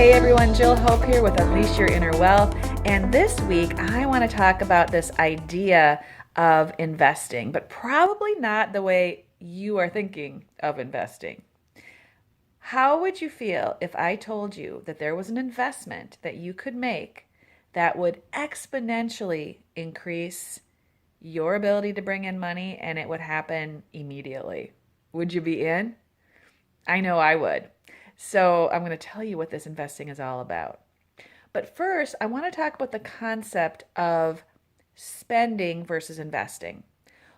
Hey everyone, Jill Hope here with Unleash Your Inner Wealth. And this week I want to talk about this idea of investing, but probably not the way you are thinking of investing. How would you feel if I told you that there was an investment that you could make that would exponentially increase your ability to bring in money and it would happen immediately? Would you be in? I know I would. So I'm going to tell you what this investing is all about. But first, I want to talk about the concept of spending versus investing.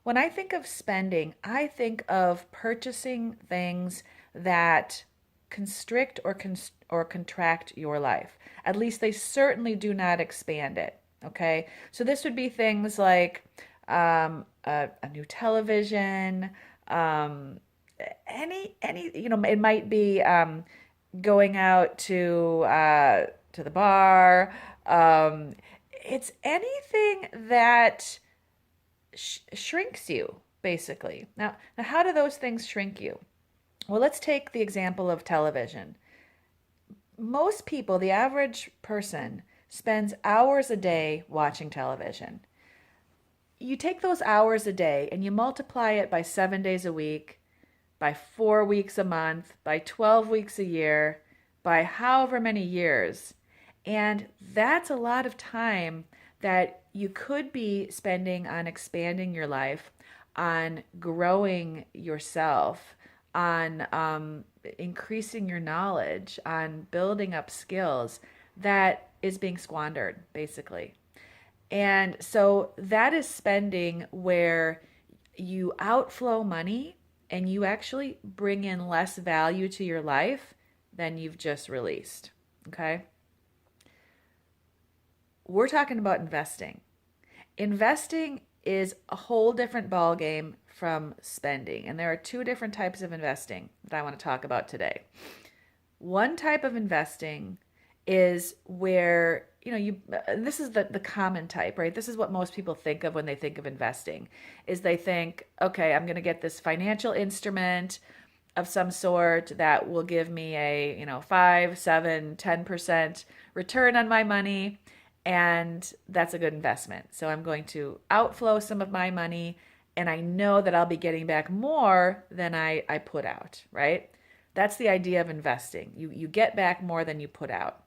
When I think of spending, I think of purchasing things that constrict or contract your life. At least they certainly do not expand it. Okay, so this would be things like a new television, it might be going out to the bar. It's anything that shrinks you, basically. Now, how do those things shrink you? Well, let's take the example of television. Most people, the average person, spends hours a day watching television. You take those hours a day and you multiply it by 7 days a week, by 4 weeks a month, by 12 weeks a year, by however many years. And that's a lot of time that you could be spending on expanding your life, on growing yourself, on increasing your knowledge, on building up skills that is being squandered, basically. And so that is spending where you outflow money and you actually bring in less value to your life than you've just released. Okay? We're talking about investing. Investing is a whole different ballgame from spending. And there are two different types of investing that I want to talk about today. One type of investing is where, this is the common type, right? This is what most people think of when they think of investing, is they think, okay, I'm going to get this financial instrument of some sort that will give me a, 5, 7, 10% return on my money. And that's a good investment. So I'm going to outflow some of my money and I know that I'll be getting back more than I put out, right? That's the idea of investing. You get back more than you put out.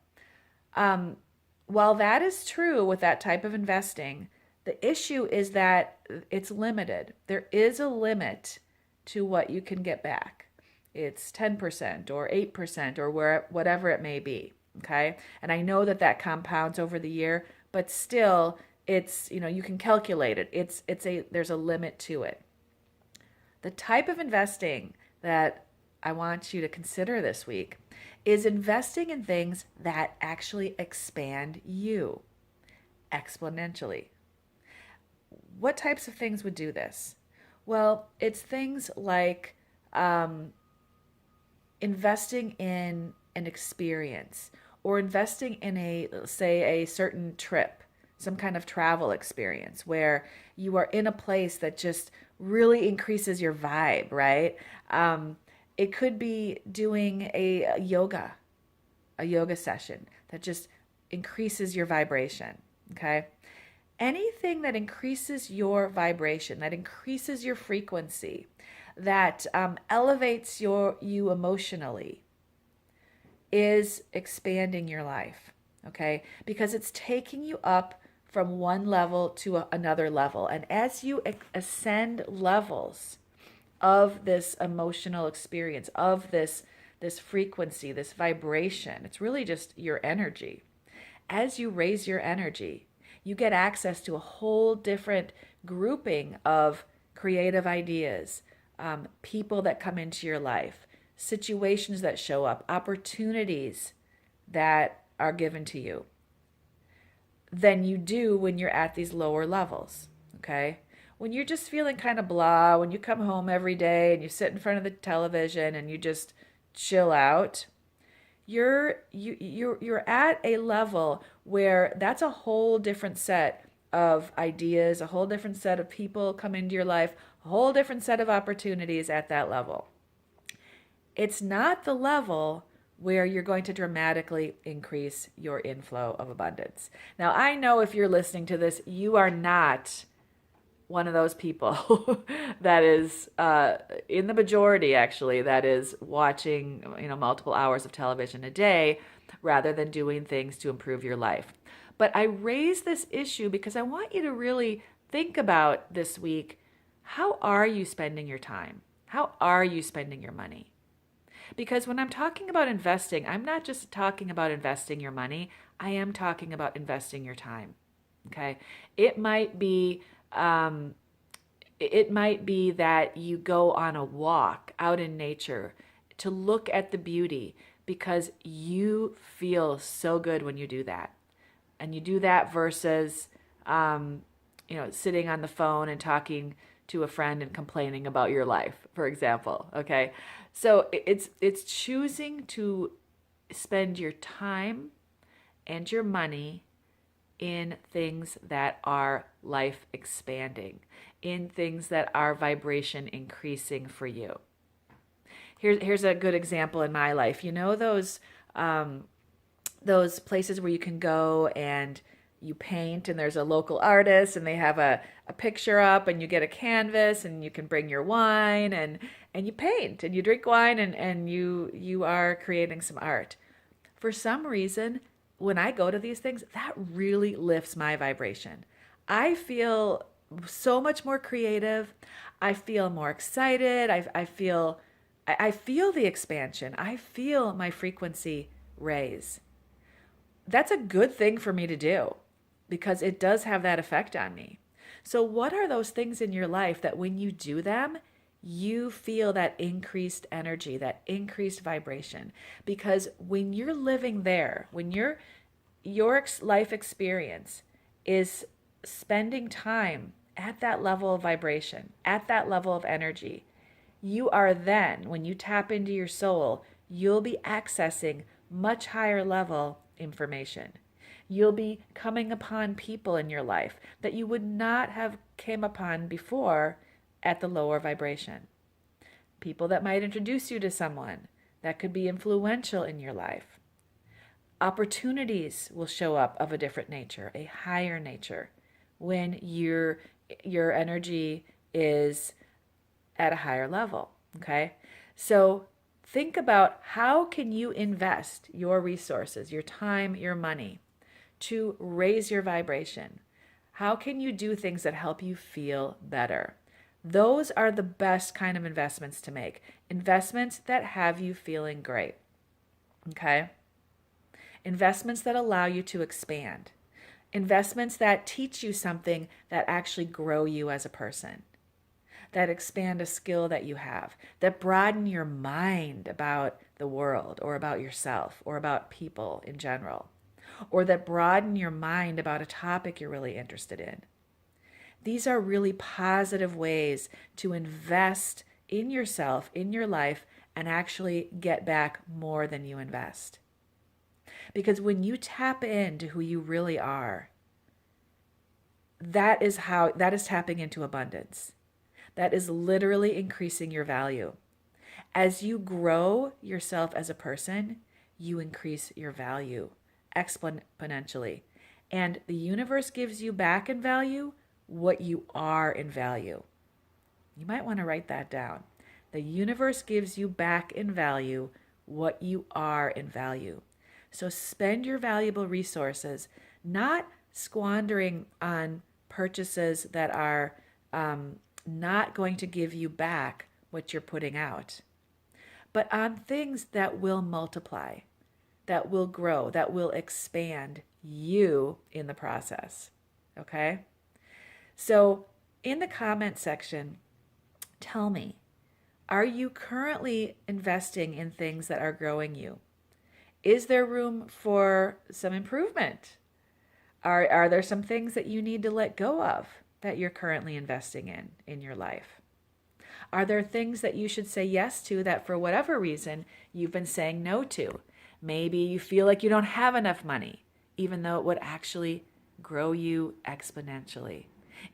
While that is true with that type of investing, the issue is that it's limited. There is a limit to what you can get back. It's 10% or 8% or whatever it may be. Okay. And I know that compounds over the year, but still it's, you can calculate it. There's a limit to it. The type of investing that I want you to consider this week is investing in things that actually expand you exponentially. What types of things would do this? Well, it's things like investing in an experience or investing in a certain trip, some kind of travel experience where you are in a place that just really increases your vibe, right? It could be doing a yoga session that just increases your vibration, okay? Anything that increases your vibration, that increases your frequency, that elevates you emotionally, is expanding your life, okay? Because it's taking you up from one level to another level. And as you ascend levels of this emotional experience, of this frequency, this vibration, it's really just your energy. As you raise your energy, you get access to a whole different grouping of creative ideas, people that come into your life, situations that show up, opportunities that are given to you than you do when you're at these lower levels, okay? When you're just feeling kind of blah, when you come home every day and you sit in front of the television and you just chill out, you're at a level where that's a whole different set of ideas, a whole different set of people come into your life, a whole different set of opportunities at that level. It's not the level where you're going to dramatically increase your inflow of abundance. Now, I know if you're listening to this, you are not one of those people that is in the majority, actually, that is watching, multiple hours of television a day rather than doing things to improve your life. But I raise this issue because I want you to really think about this week, how are you spending your time? How are you spending your money? Because when I'm talking about investing, I'm not just talking about investing your money, I am talking about investing your time. Okay? It might be um, it might be that you go on a walk out in nature to look at the beauty because you feel so good when you do that. And you do that versus, sitting on the phone and talking to a friend and complaining about your life, for example. Okay, so it's choosing to spend your time and your money in things that are life expanding, in things that are vibration increasing for you. Here's a good example in my life. You know those places where you can go and you paint and there's a local artist and they have a picture up and you get a canvas and you can bring your wine and you paint and you drink wine and you are creating some art. For some reason, when I go to these things, that really lifts my vibration. I feel so much more creative. I feel more excited. I feel the expansion. I feel my frequency raise. That's a good thing for me to do because it does have that effect on me. So, what are those things in your life that when you do them, you feel that increased energy, that increased vibration? Because when you're living there, when your life experience is spending time at that level of vibration, at that level of energy, you are then, when you tap into your soul, you'll be accessing much higher level information. You'll be coming upon people in your life that you would not have came upon before at the lower vibration. People that might introduce you to someone that could be influential in your life. Opportunities will show up of a different nature, a higher nature, when your energy is at a higher level. Okay? So think about how can you invest your resources, your time, your money to raise your vibration? How can you do things that help you feel better? Those are the best kind of investments to make. Investments that have you feeling great. Okay? Investments that allow you to expand. Investments that teach you something that actually grow you as a person, that expand a skill that you have, that broaden your mind about the world or about yourself or about people in general, or that broaden your mind about a topic you're really interested in. These are really positive ways to invest in yourself, in your life, and actually get back more than you invest. Because when you tap into who you really are, that is tapping into abundance. That is literally increasing your value. As you grow yourself as a person, you increase your value exponentially. And the universe gives you back in value what you are in value. You might want to write that down. The universe gives you back in value what you are in value. So spend your valuable resources, not squandering on purchases that are not going to give you back what you're putting out, but on things that will multiply, that will grow, that will expand you in the process. Okay? So in the comment section, tell me, are you currently investing in things that are growing you? Is there room for some improvement? Are there some things that you need to let go of that you're currently investing in your life? Are there things that you should say yes to that for whatever reason you've been saying no to? Maybe you feel like you don't have enough money, even though it would actually grow you exponentially,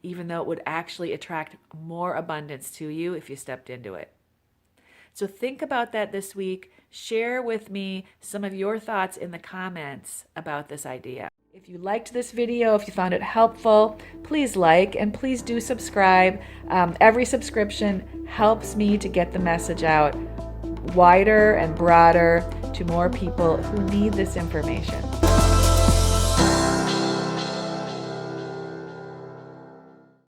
even though it would actually attract more abundance to you if you stepped into it. So think about that this week. Share with me some of your thoughts in the comments about this idea. If you liked this video, if you found it helpful, please like and please do subscribe. Every subscription helps me to get the message out wider and broader to more people who need this information.